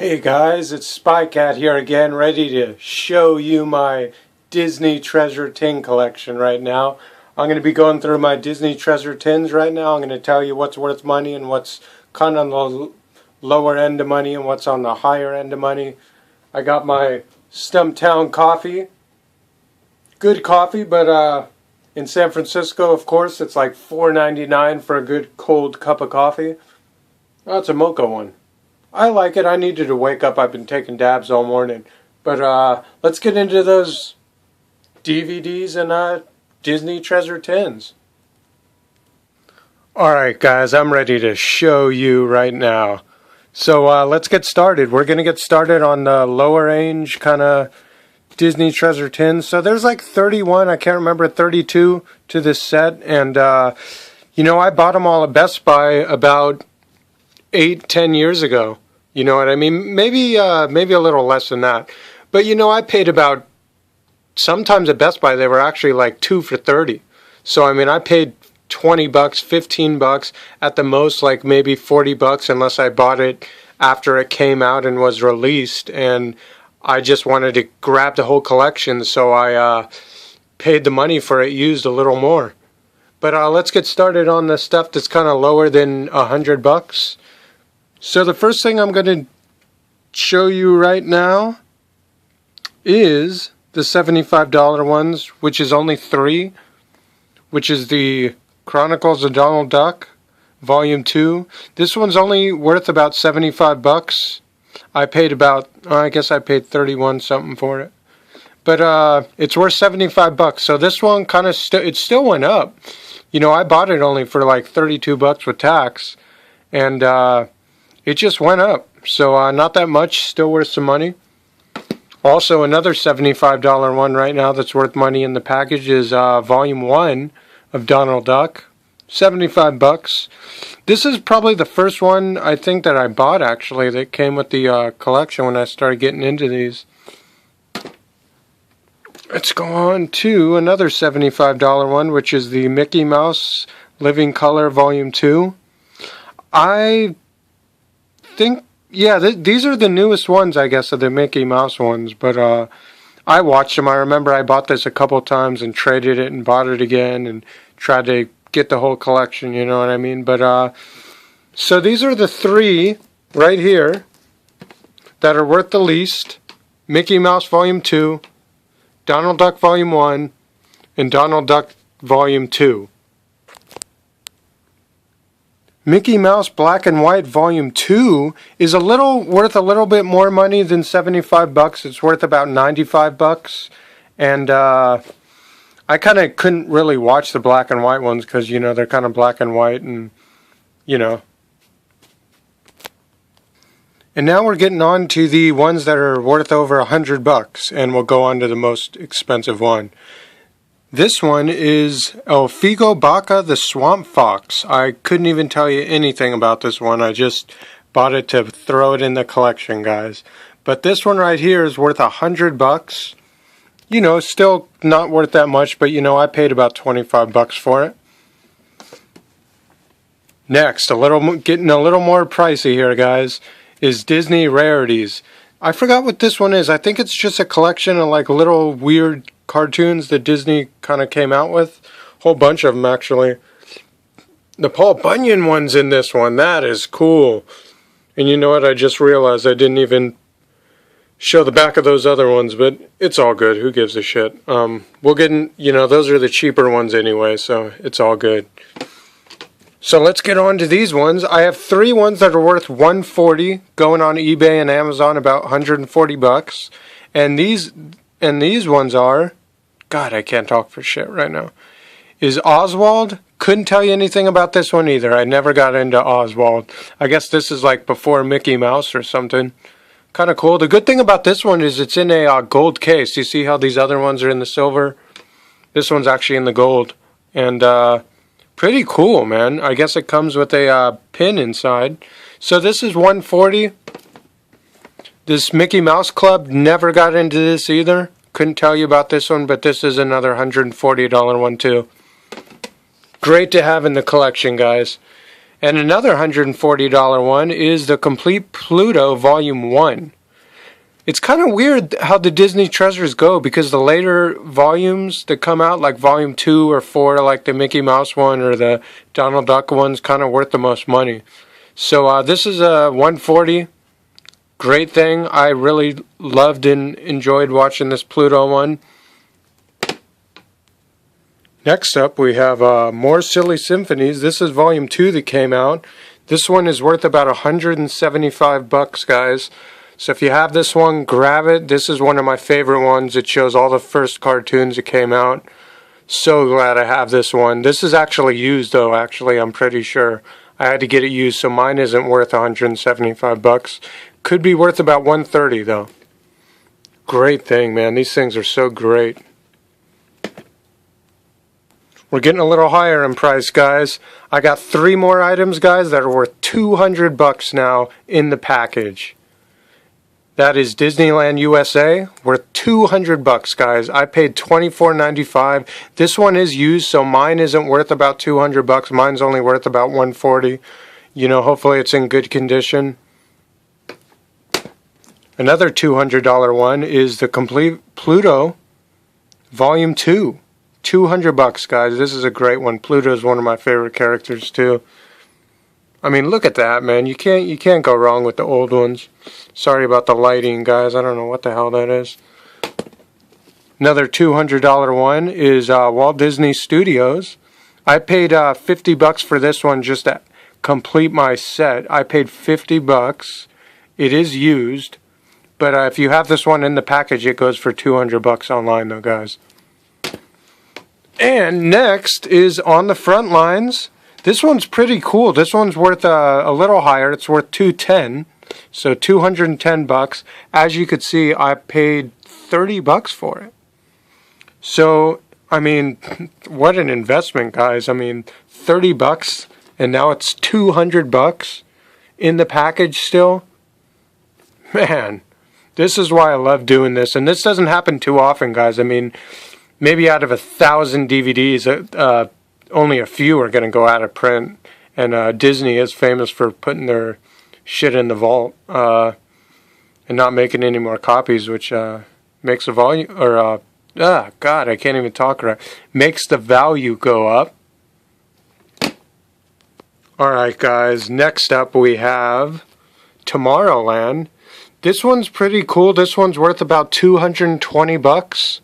Hey guys, it's Spy Cat here again, ready to show you my Disney treasure tin collection right now. I'm going to be going through my Disney treasure tins right now. I'm going to tell you what's worth money and what's kind of on the lower end of money and what's on the higher end of money. I got my Stumptown coffee. Good coffee, but in San Francisco, of course, it's like $4.99 for a good cold cup of coffee. Oh, it's a mocha one. I like it. I needed to wake up. I've been taking dabs all morning. But let's get into those DVDs and Disney treasure tins. Alright guys, I'm ready to show you right now. So let's get started. We're going to get started on the lower range kind of Disney treasure tins. So there's like 31, I can't remember, 32 to this set. And you know, I bought them all at Best Buy about 8-10 years ago. You know what I mean? Maybe a little less than that. But you know, I paid about, sometimes at Best Buy they were actually like 2 for $30. So I mean, I paid $20, $15 at the most, like maybe $40 unless I bought it after it came out and was released, and I just wanted to grab the whole collection, so I paid the money for it used a little more. But let's get started on the stuff that's kind of lower than $100. So the first thing I'm going to show you right now is the $75 ones, which is only 3, which is the Chronicles of Donald Duck, Volume 2. This one's only worth about $75. I paid about, I guess I paid 31 something for it. But it's worth $75. So this one kind of, it still went up. You know, I bought it only for like $32 with tax. And it just went up. So not that much, still worth some money. Also, another $75 one right now that's worth money in the package is Volume 1 of Donald Duck. $75. This is probably the first one I think that I bought actually that came with the collection when I started getting into these. Let's go on to another $75 one, which is the Mickey Mouse Living Color Volume 2. I think, yeah, these are the newest ones, I guess, of the Mickey Mouse ones, but I watched them. I remember I bought this a couple times and traded it and bought it again and tried to get the whole collection, you know what I mean? But so these are the 3 right here that are worth the least: Mickey Mouse Volume 2, Donald Duck Volume 1, and Donald Duck Volume 2. Mickey Mouse Black and White Volume 2 is worth a little bit more money than $75. It's worth about $95. And I kind of couldn't really watch the black and white ones because, you know, they're kind of black and white and, you know. And now we're getting on to the ones that are worth over $100, and we'll go on to the most expensive one. This one is El Figo Baca the Swamp Fox. I couldn't even tell you anything about this one. I just bought it to throw it in the collection, guys. But this one right here is worth $100. You know, still not worth that much, but you know, I paid about $25 for it. Next, getting a little more pricey here, guys, is Disney Rarities. I forgot what this one is. I think it's just a collection of like little weird cartoons that Disney kind of came out with. A whole bunch of them, actually. The Paul Bunyan one's in this one. That is cool. And you know what? I just realized I didn't even show the back of those other ones, but it's all good. Who gives a shit? We'll get in, you know, those are the cheaper ones anyway, so it's all good. So let's get on to these ones. I have 3 ones that are worth $140, going on eBay and Amazon about $140. And these ones are, God, I can't talk for shit right now, is Oswald. Couldn't tell you anything about this one either. I never got into Oswald. I guess this is like before Mickey Mouse or something. Kind of cool. The good thing about this one is it's in a gold case. You see how these other ones are in the silver? This one's actually in the gold. And pretty cool, man. I guess it comes with a pin inside. So this is $140. This Mickey Mouse Club, never got into this either. Couldn't tell you about this one, but this is another $140 one too. Great to have in the collection, guys. And another $140 one is the Complete Pluto Volume 1. It's kind of weird how the Disney treasures go, because the later volumes that come out, like Volume 2 or 4, like the Mickey Mouse one or the Donald Duck one's kind of worth the most money. So this is a 140. Great thing. I really loved and enjoyed watching this Pluto one. Next up we have more Silly Symphonies. This is Volume 2 that came out. This one is worth about $175, guys. So if you have this one, grab it. This is one of my favorite ones. It shows all the first cartoons that came out. So glad I have this one. This is actually used though, actually, I'm pretty sure. I had to get it used, so mine isn't worth $175. Could be worth about $130 though. Great thing, man. These things are so great. We're getting a little higher in price, guys. I got 3 more items, guys, that are worth $200 now in the package. That is Disneyland USA, worth $200, guys. I paid $24.95. This one is used, so mine isn't worth about $200. Mine's only worth about $140. You know, hopefully it's in good condition. Another $200 one is the Complete Pluto Volume 2. $200, guys. This is a great one. Pluto is one of my favorite characters too. I mean, look at that, man. You can't go wrong with the old ones. Sorry about the lighting, guys. I don't know what the hell that is. Another $200 one is Walt Disney Studios. I paid $50 for this one just to complete my set. I paid $50. It is used, but if you have this one in the package, it goes for $200 online, though, guys. And next is On the Front Lines. This one's pretty cool. This one's worth a little higher. It's worth $210, so $210. As you could see, I paid $30 for it. So, I mean, what an investment, guys. I mean, $30, and now it's $200 in the package still. Man, this is why I love doing this, and this doesn't happen too often, guys. I mean, maybe out of 1,000 DVDs, only a few are going to go out of print, and Disney is famous for putting their shit in the vault and not making any more copies, which makes the volume, or God, I can't even talk right. Makes the value go up. All right, guys. Next up, we have Tomorrowland. This one's pretty cool. This one's worth about $220.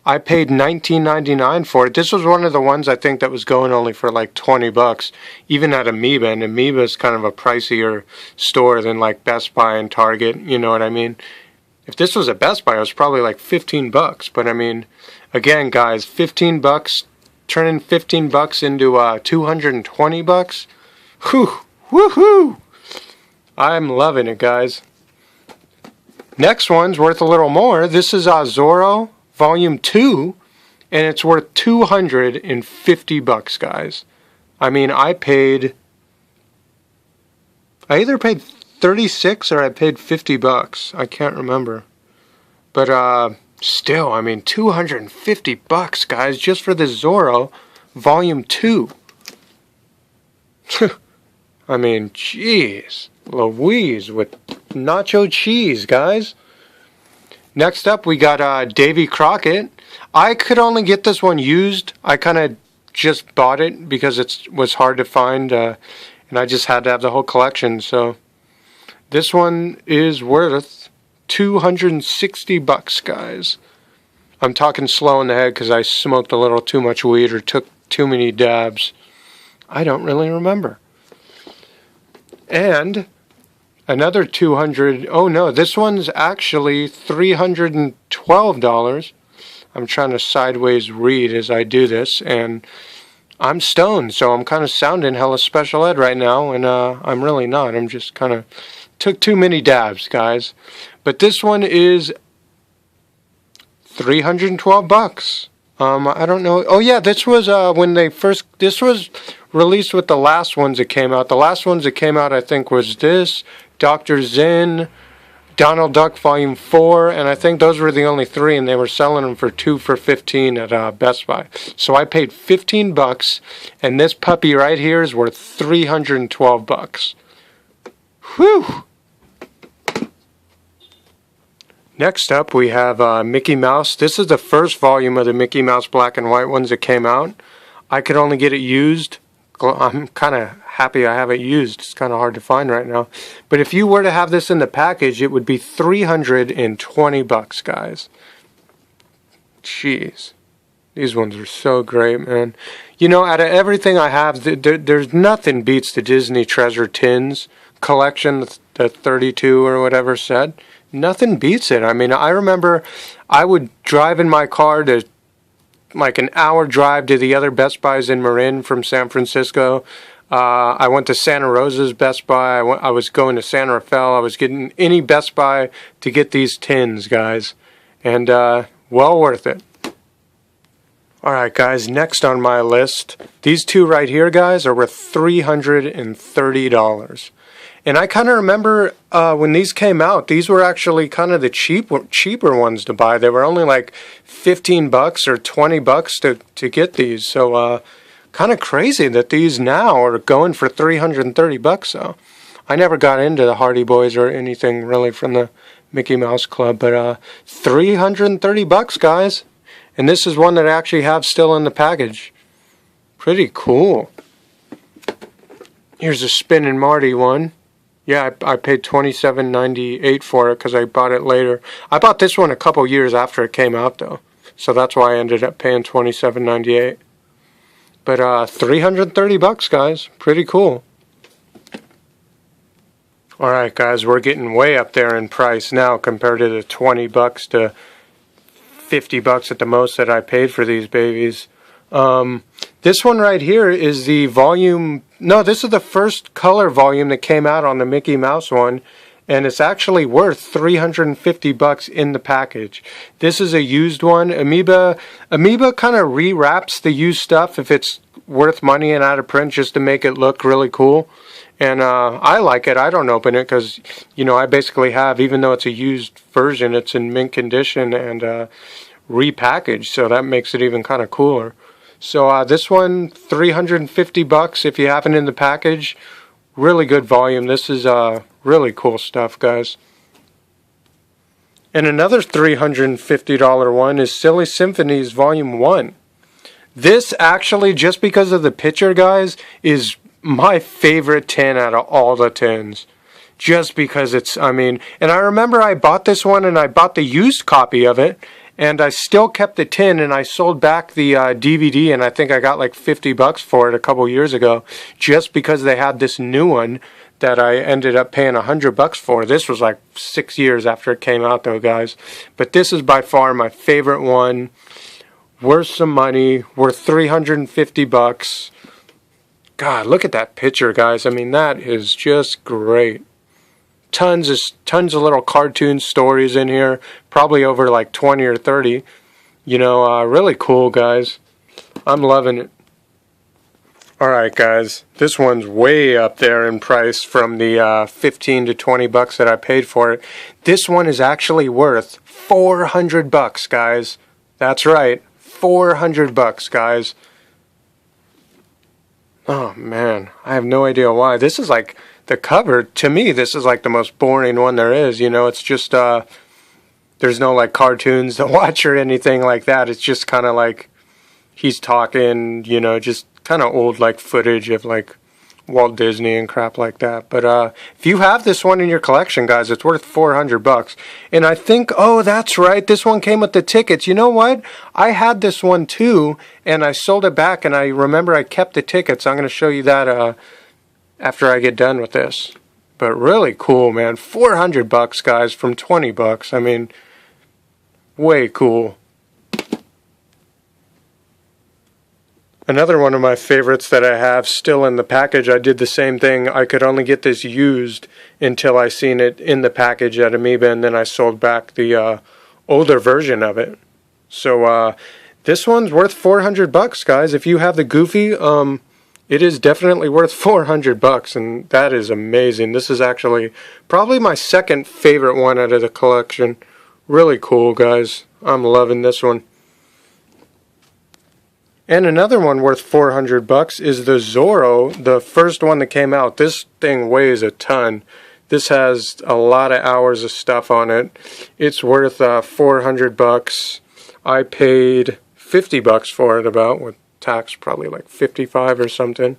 I paid $19.99 for it. This was one of the ones I think that was going only for like $20, even at Amoeba. And Amoeba is kind of a pricier store than like Best Buy and Target. You know what I mean? If this was at Best Buy, it was probably like $15. But I mean, again, guys, $15, turning $15 into $220. Whew, woohoo! I'm loving it, guys. Next one's worth a little more. This is Zorro Volume 2, and it's worth $250, guys. I mean, I either paid $36 or I paid $50. I can't remember. But still, I mean, $250, guys, just for the Zorro Volume 2. I mean, jeez, Louise with nacho cheese, guys. Next up, we got Davy Crockett. I could only get this one used. I kind of just bought it because it was hard to find, and I just had to have the whole collection. So this one is worth $260, guys. I'm talking slow in the head because I smoked a little too much weed or took too many dabs. I don't really remember. And another $200. Oh no, this one's actually $312. I'm trying to sideways read as I do this, and I'm stoned, so I'm kind of sounding hella special ed right now, and I'm really not. I'm just kind of took too many dabs, guys. But this one is $312. I don't know. Oh yeah, this was when they first. This was released with the last ones that came out. The last ones that came out, I think, was this, Dr. Zen, Donald Duck Volume 4, and I think those were the only 3, and they were selling them for 2 for $15 at Best Buy. So I paid $15, and this puppy right here is worth $312. Whew! Next up, we have Mickey Mouse. This is the first volume of the Mickey Mouse black and white ones that came out. I could only get it used. I'm kind of happy I have it used. It's kind of hard to find right now. But if you were to have this in the package, it would be $320, guys. Jeez. These ones are so great, man. You know, out of everything I have, there's nothing beats the Disney Treasure Tins collection, the 32 or whatever said. Nothing beats it. I mean, I remember I would drive in my car to like an hour drive to the other Best Buys in Marin from San Francisco. I went to Santa Rosa's Best Buy. I was going to San Rafael. I was getting any Best Buy to get these tins, guys. And well worth it. Alright, guys, next on my list, these two right here, guys, are worth $330. And I kind of remember when these came out, these were actually kind of the cheaper ones to buy. They were only like $15 or $20 to get these. So kind of crazy that these now are going for $330. So I never got into the Hardy Boys or anything really from the Mickey Mouse Club, but $330, guys. And this is one that I actually have still in the package. Pretty cool. Here's a Spin and Marty one. Yeah, I paid $27.98 for it because I bought it later. I bought this one a couple years after it came out, though. So that's why I ended up paying $27.98. But $330, guys. Pretty cool. Alright, guys, we're getting way up there in price now compared to the $20 to $50 at the most that I paid for these babies. This one right here is the volume. No, this is the first color volume that came out on the Mickey Mouse one, and it's actually worth $350 in the package. This is a used one. Amoeba kind of rewraps the used stuff if it's worth money and out of print just to make it look really cool. And I like it. I don't open it because, you know, I basically have, even though it's a used version, it's in mint condition and repackaged, so that makes it even kind of cooler. So this one, $350 if you have it in the package. Really good volume. This is really cool stuff, guys. And another $350 one is Silly Symphonies Volume 1. This actually, just because of the picture, guys, is my favorite tin out of all the tins. Just because it's, I mean, and I remember I bought this one and I bought the used copy of it. And I still kept the tin, and I sold back the DVD, and I think I got like $50 for it a couple years ago, just because they had this new one that I ended up paying $100 for. This was like 6 years after it came out, though, guys. But this is by far my favorite one. Worth some money. Worth $350. God, look at that picture, guys. I mean, that is just great. Tons of little cartoon stories in here, probably over like 20 or 30. You know, really cool, guys. I'm loving it. Alright, guys, this one's way up there in price from the $15 to $20 that I paid for it. This one is actually worth $400, guys. That's right, $400, guys. Oh man, I have no idea why. This is like the cover, to me, this is like the most boring one there is. You know, it's just, there's no like cartoons to watch or anything like that. It's just kind of like he's talking, you know, just kind of old like footage of like Walt Disney and crap like that. But if you have this one in your collection, guys, it's worth $400. And I think, oh, that's right, this one came with the tickets. You know what? I had this one too, and I sold it back, and I remember I kept the tickets. I'm going to show you that after I get done with this. But really cool, man. $400, guys, from $20. I mean, way cool. Another one of my favorites that I have still in the package, I did the same thing. I could only get this used until I seen it in the package at Amoeba, and then I sold back the older version of it. So this one's worth $400, guys. If you have the Goofy, it is definitely worth 400 bucks, and that is amazing. This is actually probably my second favorite one out of the collection. Really cool, guys. I'm loving this one. And another one worth 400 bucks is the Zorro, the first one that came out. This thing weighs a ton. This has a lot of hours of stuff on it. It's worth 400 bucks. I paid 50 bucks for it about, with tax probably like 55 or something.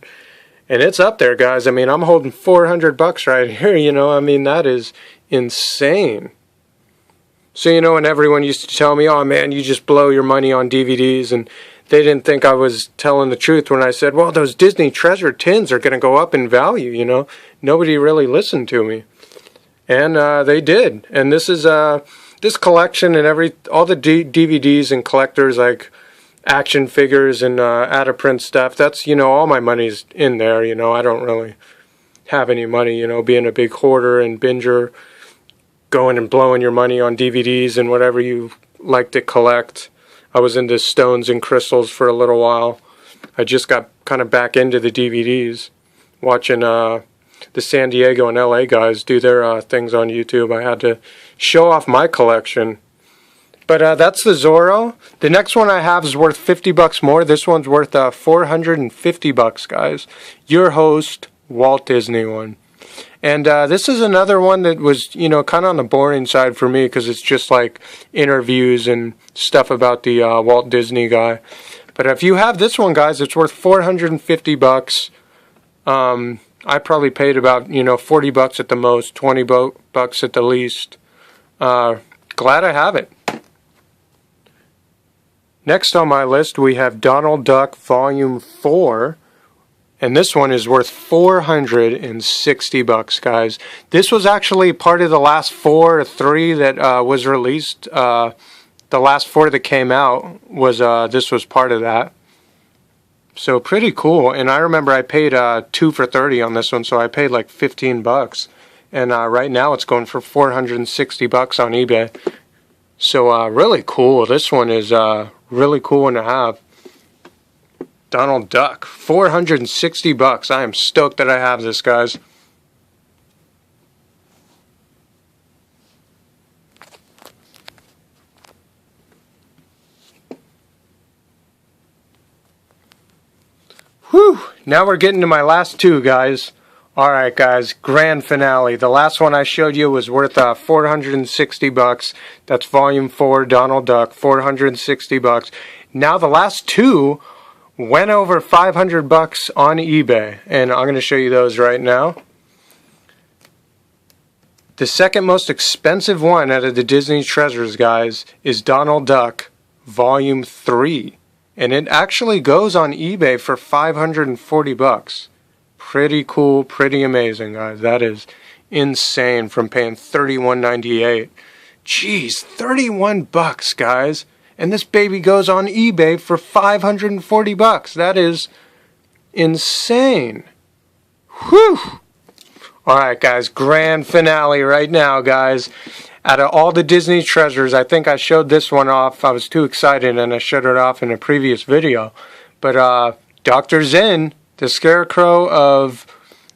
And it's up there, guys. I mean, I'm holding 400 bucks right here, you know. I mean, that is insane. So, you know, and everyone used to tell me, oh man, you just blow your money on DVDs, and they didn't think I was telling the truth when I said, well, those Disney treasure tins are going to go up in value, you know. Nobody really listened to me. And they did. And this is this collection and all the DVDs and collectors, like action figures and out-of-print stuff, that's, you know, all my money's in there, you know. I don't really have any money, you know, being a big hoarder and binger, going and blowing your money on DVDs and whatever you like to collect. I was into stones and crystals for a little while. I just got kind of back into the DVDs, watching the San Diego and LA guys do their things on YouTube. I had to show off my collection. But that's the Zorro. The next one I have is worth 50 bucks more. This one's worth 450 bucks, guys. Your host, Walt Disney one. And this is another one that was, you know, kind of on the boring side for me, because it's just like interviews and stuff about the Walt Disney guy. But if you have this one, guys, it's worth 450 bucks. I probably paid about, you know, 40 bucks at the most, 20 bucks at the least. Glad I have it. Next on my list, we have Donald Duck Volume 4. And this one is worth 460 bucks, guys. This was actually part of the last 4 or 3 that was released. The last 4 that came out was this was part of that. So pretty cool. And I remember I paid 2 for 30 on this one, so I paid like 15 bucks. And right now it's going for 460 bucks on eBay. So really cool. This one is really cool one to have. Donald Duck, 460 bucks. I am stoked that I have this, guys. Whew! Now we're getting to my last 2, guys. Alright, guys, grand finale. The last one I showed you was worth 460 bucks. That's Volume 4, Donald Duck, 460 bucks. Now the last 2 went over 500 bucks on eBay, and I'm going to show you those right now. The second most expensive one out of the Disney treasures, guys, is Donald Duck Volume 3, and it actually goes on eBay for 540 bucks. Pretty cool, pretty amazing, guys. That is insane from paying $31.98. Jeez, 31 bucks, guys. And this baby goes on eBay for 540 bucks. That is insane. Whew. Alright, guys, grand finale right now, guys. Out of all the Disney treasures, I think I showed this one off. I was too excited and I showed it off in a previous video. But Dr. Zen, the Scarecrow of,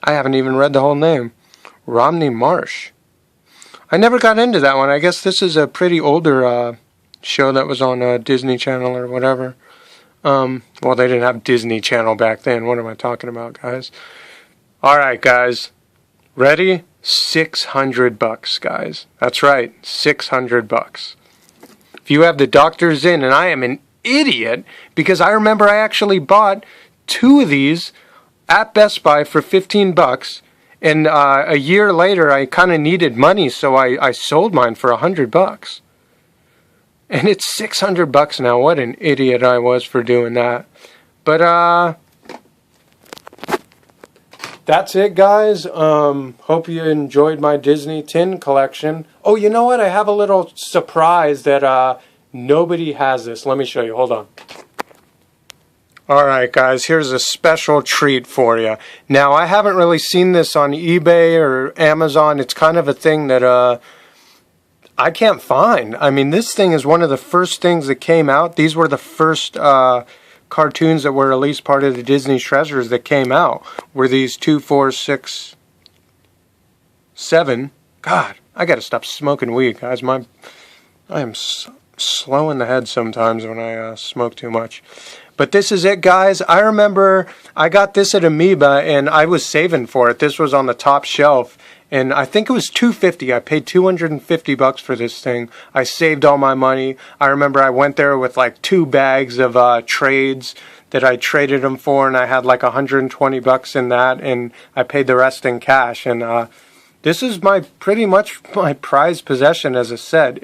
I haven't even read the whole name, Romney Marsh. I never got into that one. I guess this is a pretty older show that was on Disney Channel or whatever. Well, they didn't have Disney Channel back then. What am I talking about, guys? Alright, guys. Ready? 600 bucks, guys. That's right, 600 bucks. If you have the Dr. Zen, and I am an idiot, because I remember I actually bought 2 of these at Best Buy for 15 bucks, and a year later I kind of needed money, so I sold mine for 100 bucks. And it's 600 bucks now. What an idiot I was for doing that. But that's it, guys. Hope you enjoyed my Disney tin collection. Oh, you know what? I have a little surprise that nobody has this. Let me show you. Hold on. Alright, guys. Here's a special treat for you. Now, I haven't really seen this on eBay or Amazon. It's kind of a thing that I can't find. I mean, this thing is one of the first things that came out. These were the first cartoons that were at least part of the Disney Treasures that came out were these 2, 4, 6, 7. God, I gotta stop smoking weed, guys. I am slow in the head sometimes when I smoke too much. But this is it, guys. I remember I got this at Amoeba, and I was saving for it. This was on the top shelf, and I think it was $250. I paid $250 for this thing. I saved all my money. I remember I went there with like 2 bags of trades that I traded them for, and I had like $120 in that, and I paid the rest in cash. And this is pretty much my prized possession, as I said.